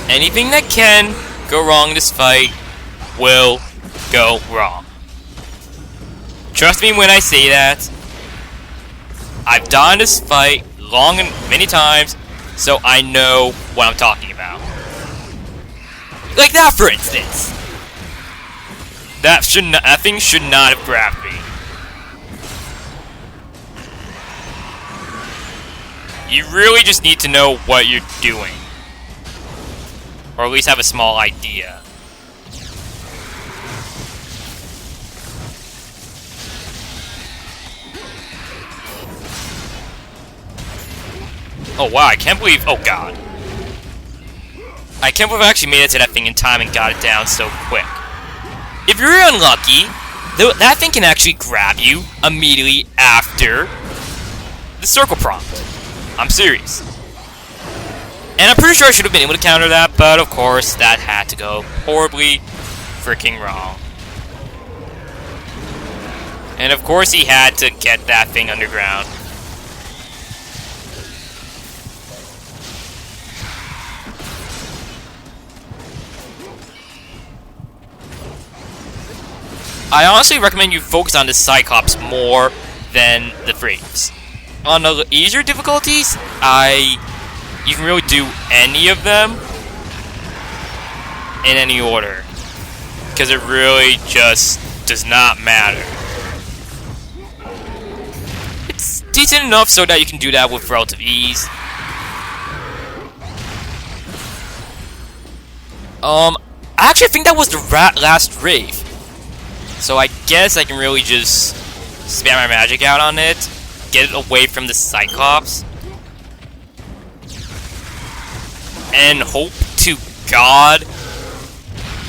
anything that can go wrong in this fight will go wrong. Trust me when I say that. I've done this fight long and many times, so I know what I'm talking about. Like that, for instance. That thing should not have grabbed me. You really just need to know what you're doing. Or at least have a small idea. Oh wow, I can't believe... Oh god. I can't believe I actually made it to that thing in time and got it down so quick. If you're unlucky, that thing can actually grab you immediately after the circle prompt. I'm serious. And I'm pretty sure I should have been able to counter that, but of course, that had to go horribly freaking wrong. And of course, he had to get that thing underground. I honestly recommend you focus on the Cyclops more than the Wraiths. On the easier difficulties, you can really do any of them in any order, because it really just does not matter. It's decent enough so that you can do that with relative ease. I actually think that was the last Wraith. So I guess I can really just spam my magic out on it, get it away from the Cyclops, and hope to God...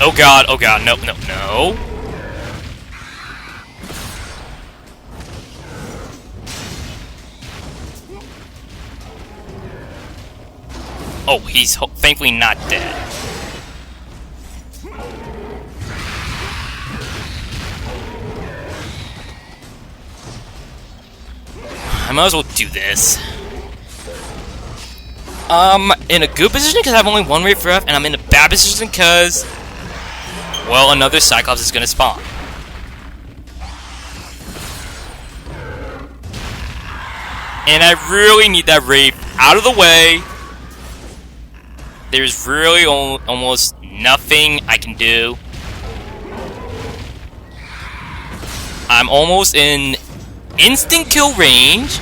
Oh god, no, no, no. Oh, he's thankfully not dead. I might as well do this. I'm in a good position because I have only one Wraith left, and I'm in a bad position because, well, another Cyclops is going to spawn. And I really need that Wraith out of the way. There's really almost nothing I can do. I'm almost in instant kill range,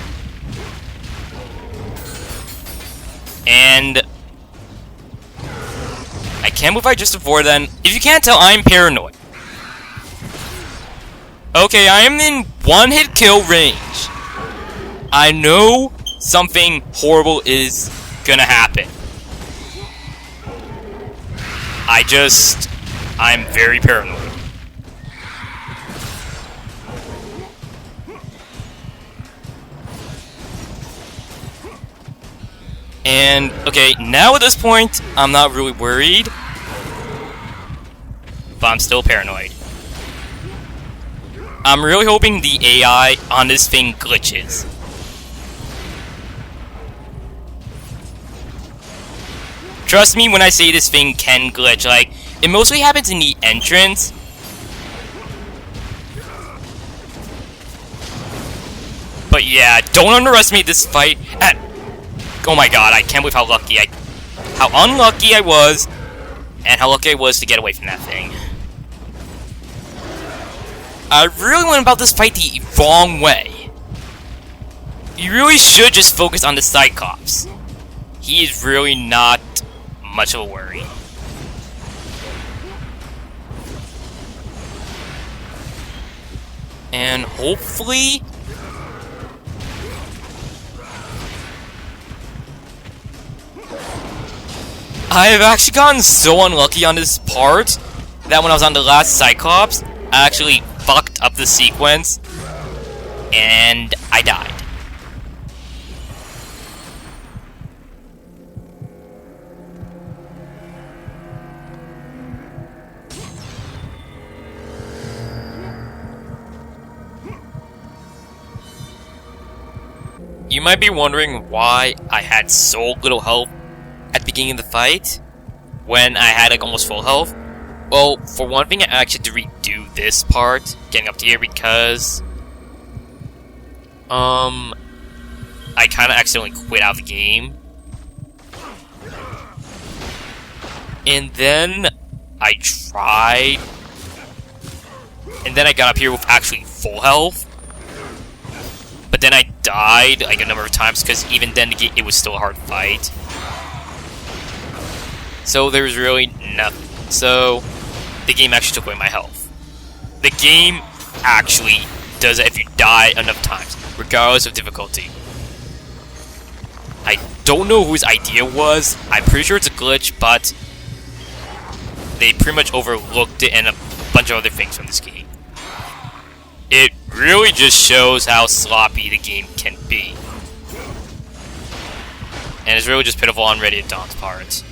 and I can't believe I just avoided that. If you can't tell, I'm paranoid. Okay, I am in one-hit kill range. I know something horrible is gonna happen. I'm very paranoid. And, okay, now at this point, I'm not really worried, but I'm still paranoid. I'm really hoping the AI on this thing glitches. Trust me when I say this thing can glitch, like, it mostly happens in the entrance. But yeah, don't underestimate this fight at... Oh my god, I can't believe how unlucky I was, and how lucky I was to get away from that thing. I really went about this fight the wrong way. You really should just focus on the Cyclops. He is really not much of a worry. And hopefully... I have actually gotten so unlucky on this part that when I was on the last Cyclops, I actually fucked up the sequence and I died. You might be wondering why I had so little health at the beginning of the fight. when I had like almost full health. Well, for one thing, I actually had to redo this part, getting up to here, because I kind of accidentally quit out of the game. And then I tried, and then I got up here with actually full health. But then I died like a number of times, because even then it was still a hard fight. So there was really nothing. So the game actually took away my health. The game actually does it if you die enough times, regardless of difficulty. I don't know whose idea it was. I'm pretty sure it's a glitch, but they pretty much overlooked it and a bunch of other things from this game. It really just shows how sloppy the game can be. And it's really just pitiful on Ready at Dawn's part.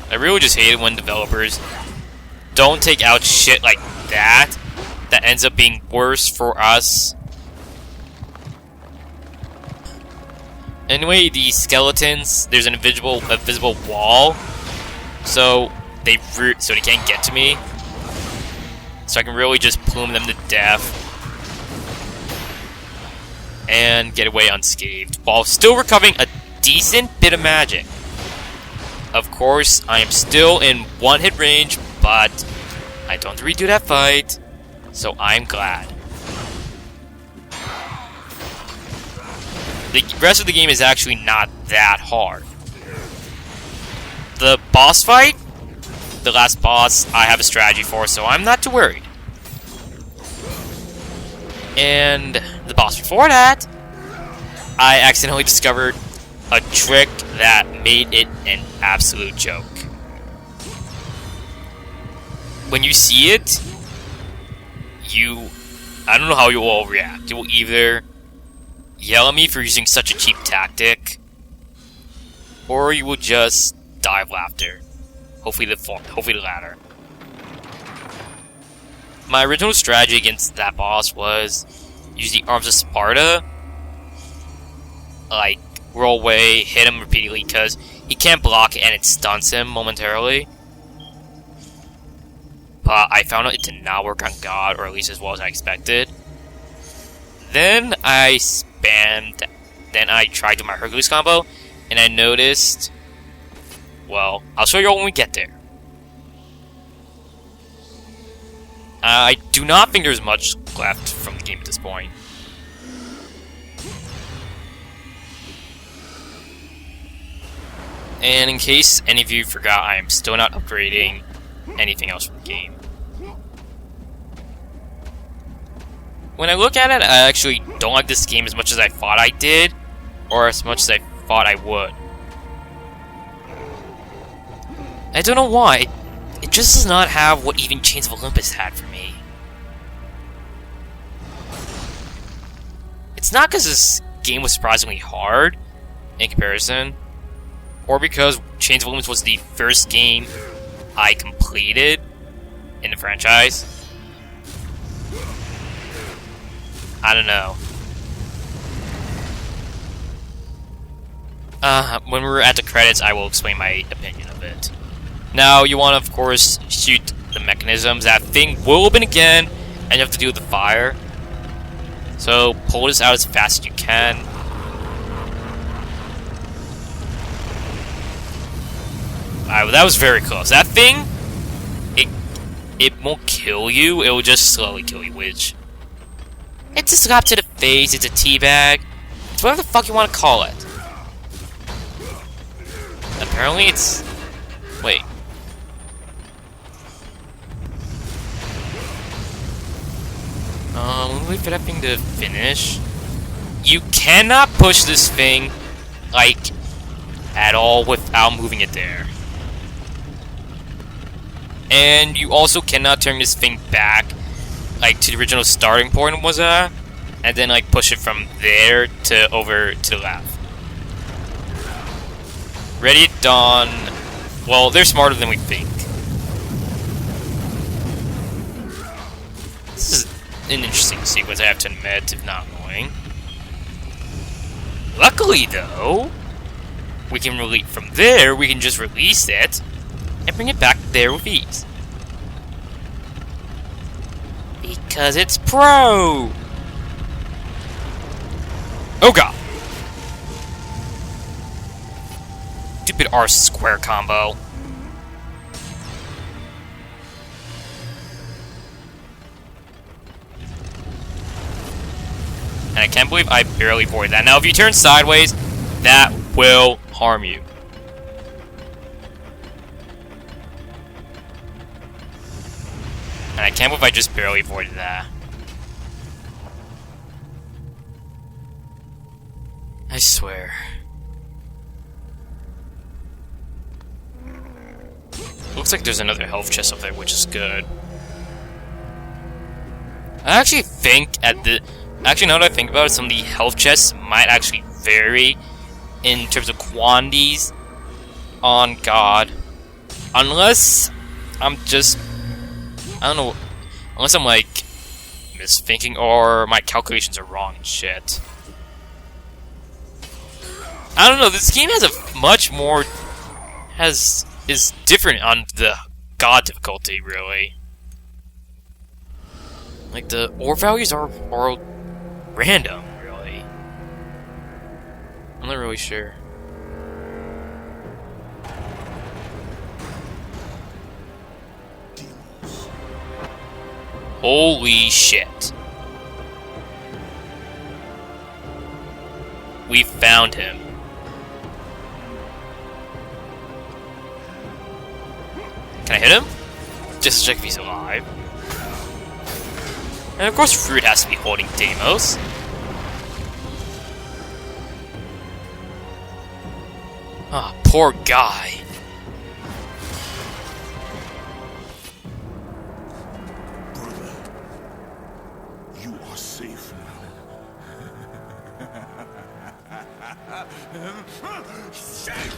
I really just hate it when developers don't take out shit like that ends up being worse for us. Anyway, the skeletons, there's an invisible wall, so they can't get to me. So I can really just plume them to death and get away unscathed, while still recovering a decent bit of magic. Of course, I am still in one-hit range, but I don't have to redo that fight, so I'm glad. The rest of the game is actually not that hard. The boss fight, the last boss, I have a strategy for, so I'm not too worried. And the boss before that, I accidentally discovered a trick that made it an absolute joke. When you see it, I don't know how you will all react. You will either yell at me for using such a cheap tactic, or you will just die of laughter. Hopefully the latter. My original strategy against that boss was use the Arms of Sparta, like roll away, hit him repeatedly, because he can't block it and it stuns him momentarily. But I found out it did not work on God, or at least as well as I expected. Then I tried to do my Hercules combo, and I noticed, well, I'll show you all when we get there. I do not think there's much left from the game at this point. And in case any of you forgot, I am still not upgrading anything else from the game. When I look at it, I actually don't like this game as much as I thought I did, or as much as I thought I would. I don't know why. It just does not have what even Chains of Olympus had for me. It's not because this game was surprisingly hard in comparison, or because Chains of Olympus was the first game I completed in the franchise. I don't know. When we're at the credits, I will explain my opinion of it. Now, you want to, of course, shoot the mechanisms. That thing will open again, and you have to deal with the fire. So, pull this out as fast as you can. That was very close. That thing, it won't kill you, it will just slowly kill you, which... It's a slap to the face, it's a teabag. It's whatever the fuck you want to call it. Apparently it's... Wait. Wait for that thing to finish. You cannot push this thing, like, at all without moving it there. And you also cannot turn this thing back, like, to the original starting point was at, and then, like, push it from there to over to the left. Ready at Dawn. Well, they're smarter than we think. This is an interesting sequence, I have to admit, if not annoying. Luckily, though, we can release from there. We can just release it and bring it back there with ease. Because it's pro! Oh god! Stupid R square combo. And I can't believe I barely avoided that. Now if you turn sideways, that will harm you. And I can't believe I just barely avoided that. I swear. Looks like there's another health chest up there, which is good. I actually think actually, now that I think about it, some of the health chests might actually vary in terms of quantities on God. Unless I'm just... I don't know. Unless I'm, like, misthinking or my calculations are wrong and shit. I don't know, this game has a much more... is different on the God difficulty, really. Like, the ore values are random, really. I'm not really sure. Holy shit. We found him. Can I hit him? Just to check if he's alive. And of course Fruit has to be holding Deimos. Ah, poor guy. Brother, you are safe now. Safe!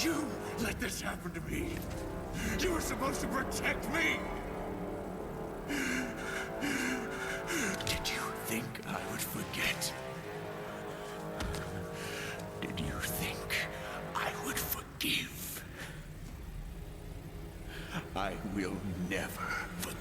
You let this happen to me. You were supposed to protect me. Did you think I would forget? Did you think I would forgive? I will never forgive.